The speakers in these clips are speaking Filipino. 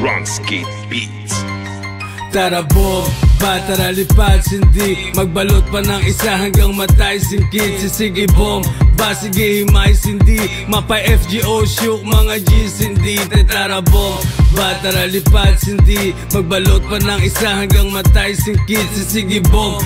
Drumskate Beats. Tara bomb, tara lipad, sindi magbalot pa ng isa hanggang matay singkit. Sige bomb, sige himay, sindi mapa FGO shook mga G's, hindi. Tara bomb, tara lipad, sindi magbalot pa ng isa hanggang matay singkit. Sige bomb,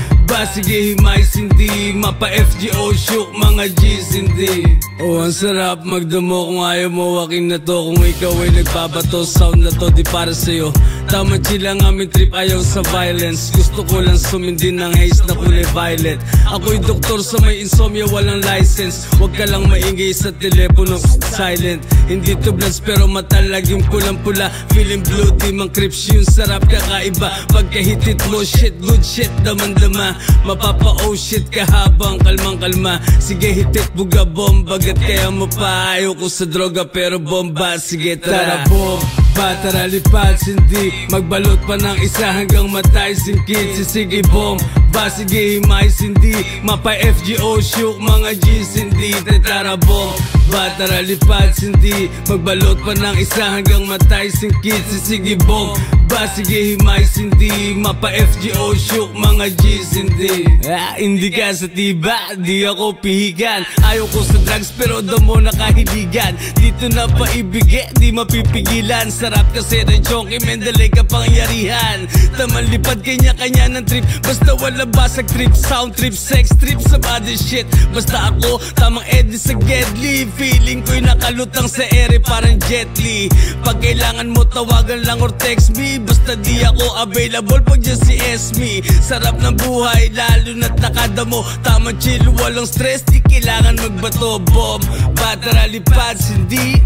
sige himay, sindi mapa FGO shook mga G's, hindi. Oh, ang sarap magdamo kung ayaw mo waking na to. Kung ikaw ay nagbabato, sound na to di para sa'yo. Tama chill ang aming trip, ayaw sa violence. Gusto ko lang sumindi ng haze na kulay violet. Ako'y doktor sa may insomnia, walang license. Huwag ka lang maingay sa telepono, silent. Hindi to bloods pero mata laging pulang-pula. Feeling blue, di mang crips, yung sarap kakaiba. Pagkahitit mo, shit, good shit, daman-dama. Mapapa oh shit ka habang kalmang-kalma. Sige hitit, buga bomba, kaya mo pa. Ayoko sa droga pero bomba. Sige tara bomba, tara lipad, sindi magbalot pa ng isa hanggang matay singkit. Sige bomba, sige himay, sindi mapa FGO shook mga G's, hindi. Tara bomba, tara lipad, sindi magbalot pa ng isa hanggang matay singkit. Sige bomba, sige himay, sindi mapa FGO shook mga G's, hindi. Hindi ka sa tiba, di ako pihigan. Ayaw ko sa drugs pero damo nakahiligan. Dito na paibigay, di mapipigilan. Sarap kasi ng chonky, mendalay kapangyarihan. Taman lipad kanya-kanya ng trip, basta wala basag trip. Sound trip, sex trip, sa body shit. Basta ako, tamang edit sa gedli. Feeling ko'y nakalutang sa ere parang Jet Li. Pag kailangan mo tawagan lang or text me. Basta di ako available pag dyan si Esme. Sarap ng buhay, lalo na't nakadamo. Tamang chill, walang stress, di kailangan magbato. Bomb, tara lipad, sindi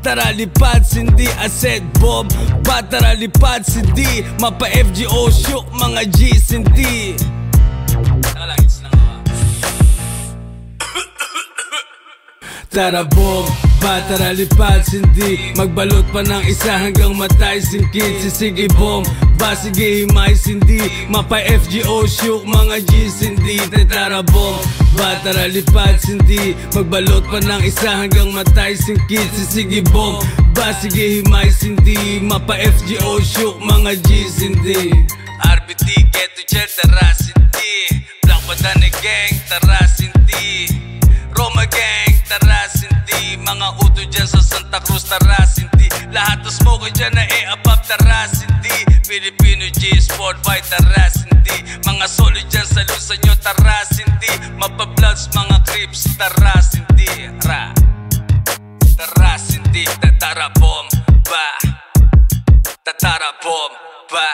tara lipad, sindi, I said bomb, tara lipad, sindi mapa FGO shook mga G's, hindi. Tara bomb, tara lipad, sindi magbalot pa ng isa hanggang matay singkit. Sige bomba, sige himay, sindi mapa FGO shook mga G's, hindi. Tara bomba, tara lipad, sindi magbalot pa ng isa hanggang matay singkit. Sige bomba, sige himay, sindi mapa FGO shook mga G's, hindi. RBT, Ghetto Gel, tara sindi. Black Badana Gang, tara sindi. Roma Gang, tara sindi. Mga uto dyan sa Santa Cruz, tara sindi. Lahat ng smoke dyan na above, tara sindi. Filipino G-Sport Fight, tara sindi. Mga solid dyan sa lusa nyo, tara sindi. Mapabloods, mga creeps, tara sindi. Tara sindi, tatara bomba. Tatara bomba.